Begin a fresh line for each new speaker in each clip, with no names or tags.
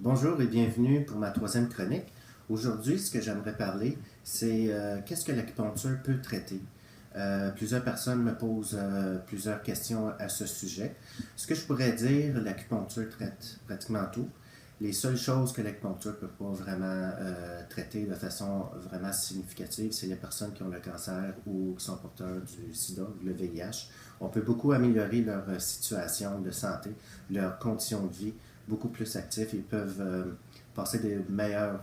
Bonjour et bienvenue pour ma troisième chronique. Aujourd'hui, ce que j'aimerais parler, c'est qu'est-ce que l'acupuncture peut traiter. Plusieurs personnes me posent plusieurs questions à ce sujet. Ce que je pourrais dire, l'acupuncture traite pratiquement tout. Les seules choses que l'acupuncture ne peut pas vraiment traiter de façon vraiment significative, c'est les personnes qui ont le cancer ou qui sont porteurs du sida, le VIH. On peut beaucoup améliorer leur situation de santé, leur condition de vie, beaucoup plus actifs. Ils peuvent passer des meilleures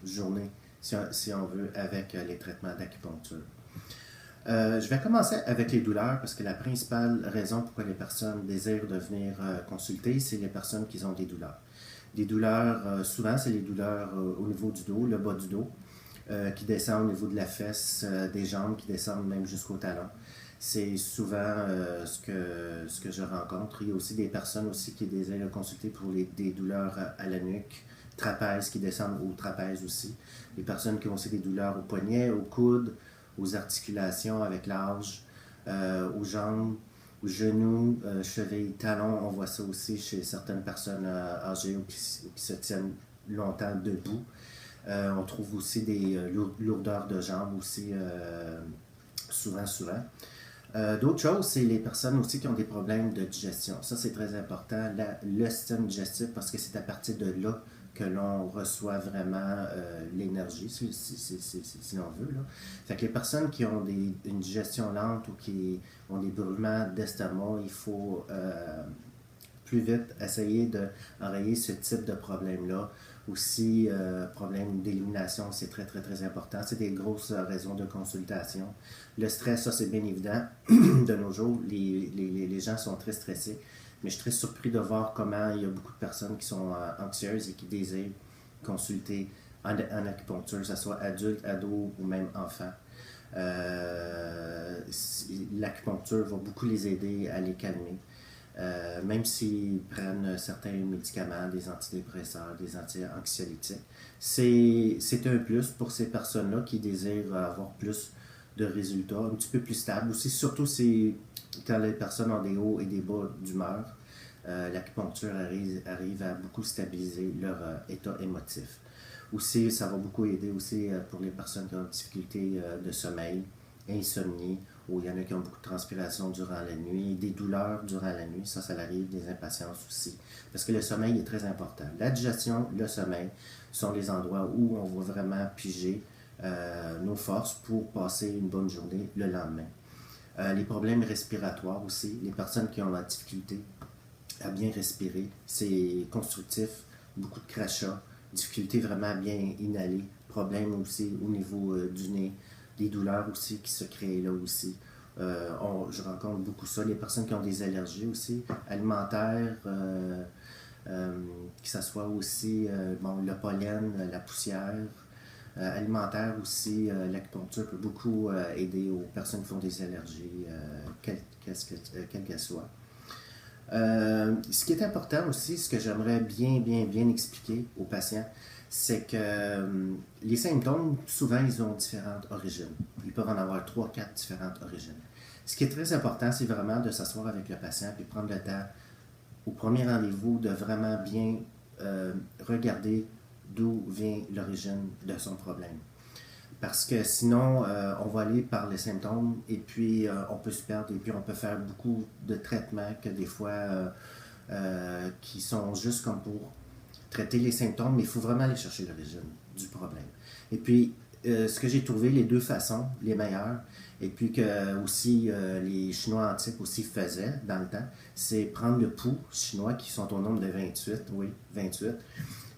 journées, si on veut, avec les traitements d'acupuncture. Je vais commencer avec les douleurs parce que la principale raison pourquoi les personnes désirent de venir consulter, c'est les personnes qui ont des douleurs. Des douleurs, souvent, c'est les douleurs au niveau du dos, le bas du dos, qui descendent au niveau de la fesse, des jambes, qui descendent même jusqu'au talon. C'est souvent ce que je rencontre. Il y a aussi des personnes aussi qui désirent consulter pour des douleurs à la nuque, trapèze, qui descendent au trapèze aussi. Les personnes qui ont aussi des douleurs au poignet, aux coudes, aux articulations avec l'âge, aux jambes, aux genoux, chevilles, talons. On voit ça aussi chez certaines personnes âgées ou qui se tiennent longtemps debout. On trouve aussi des lourdeurs de jambes aussi souvent. D'autres choses, c'est les personnes aussi qui ont des problèmes de digestion. Ça, c'est très important, le système digestif, parce que c'est à partir de là que l'on reçoit vraiment l'énergie, si l'on veut. Là. Fait que les personnes qui ont une digestion lente ou qui ont des brûlements d'estomac, il faut plus vite essayer d'enrayer ce type de problème-là. Aussi, problème d'élimination, c'est très, très, très important. C'est des grosses raisons de consultation. Le stress, ça, c'est bien évident. De nos jours, les gens sont très stressés. Mais je suis très surpris de voir comment il y a beaucoup de personnes qui sont anxieuses et qui désirent consulter en acupuncture, que ce soit adulte, ado ou même enfant. L'acupuncture va beaucoup les aider à les calmer. Même s'ils prennent certains médicaments, des antidépresseurs, des anti-anxiolytiques. C'est un plus pour ces personnes-là qui désirent avoir plus de résultats, un petit peu plus stables. Aussi, surtout quand les personnes ont des hauts et des bas d'humeur, l'acupuncture arrive à beaucoup stabiliser leur état émotif. Aussi, ça va beaucoup aider aussi pour les personnes qui ont des difficultés de sommeil, insomnie, ou il y en a qui ont beaucoup de transpiration durant la nuit, des douleurs durant la nuit, ça arrive, des impatiences aussi. Parce que le sommeil est très important. La digestion, le sommeil sont les endroits où on va vraiment piger nos forces pour passer une bonne journée le lendemain. Les problèmes respiratoires aussi, les personnes qui ont la difficulté à bien respirer, c'est constructif, beaucoup de crachats, difficulté vraiment à bien inhaler, problèmes aussi au niveau du nez, des douleurs aussi qui se créent là aussi. Je rencontre beaucoup ça. Les personnes qui ont des allergies aussi, alimentaires, que ce soit aussi le pollen, la poussière, alimentaire aussi, l'acupuncture peut beaucoup aider aux personnes qui font des allergies, quelles qu'elles soient. Ce qui est important aussi, ce que j'aimerais bien expliquer aux patients, c'est que les symptômes, souvent, ils ont différentes origines. Ils peuvent en avoir 3, 4 différentes origines. Ce qui est très important, c'est vraiment de s'asseoir avec le patient et prendre le temps, au premier rendez-vous, de vraiment bien regarder d'où vient l'origine de son problème. Parce que sinon, on va aller par les symptômes et puis on peut se perdre et puis on peut faire beaucoup de traitements que des fois qui sont juste comme pour traiter les symptômes, mais il faut vraiment aller chercher l'origine du problème. Et puis, ce que j'ai trouvé, les deux façons, les meilleures, et puis que aussi les Chinois antiques aussi faisaient dans le temps, c'est prendre le pouls chinois qui sont au nombre de 28, oui, 28,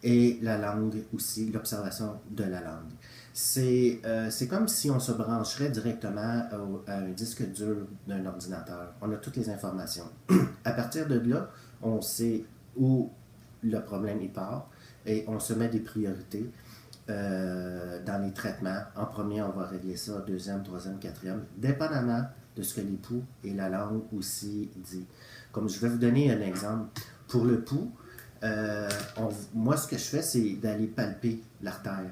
et la langue aussi, l'observation de la langue. C'est comme si on se brancherait directement à un disque dur d'un ordinateur. On a toutes les informations. À partir de là, on sait où le problème il part et on se met des priorités dans les traitements. En premier, on va régler ça, deuxième, troisième, quatrième, dépendamment de ce que les pouls et la langue aussi dit. Comme je vais vous donner un exemple. Pour le pouls, moi, ce que je fais, c'est d'aller palper l'artère.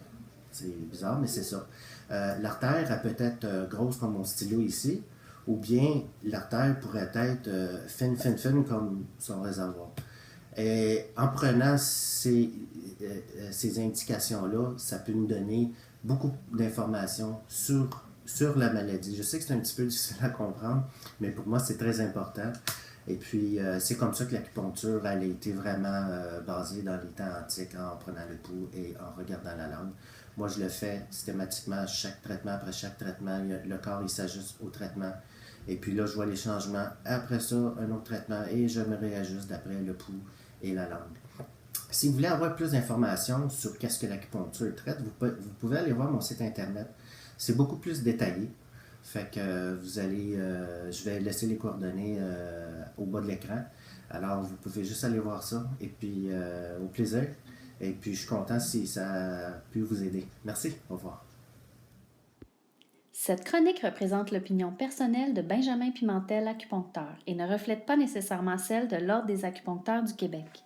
C'est bizarre, mais c'est ça. L'artère, elle peut être grosse comme mon stylo ici, ou bien l'artère pourrait être fine comme son réservoir. Et en prenant ces indications-là, ça peut nous donner beaucoup d'informations sur la maladie. Je sais que c'est un petit peu difficile à comprendre, mais pour moi, c'est très important. Et puis, c'est comme ça que l'acupuncture, elle a été vraiment basée dans les temps antiques, en prenant le pouls et en regardant la langue. Moi, je le fais systématiquement, chaque traitement, après chaque traitement, le corps, il s'ajuste au traitement. Et puis là, je vois les changements. Après ça, un autre traitement et je me réajuste d'après le pouls et la langue. Si vous voulez avoir plus d'informations sur qu'est-ce que l'acupuncture traite, vous pouvez aller voir mon site internet. C'est beaucoup plus détaillé. Fait que vous allez, je vais laisser les coordonnées au bas de l'écran. Alors vous pouvez juste aller voir ça. Et puis au plaisir. Et puis je suis content si ça a pu vous aider. Merci. Au revoir.
Cette chronique représente l'opinion personnelle de Benjamin Pimentel, acupuncteur, et ne reflète pas nécessairement celle de l'Ordre des acupuncteurs du Québec.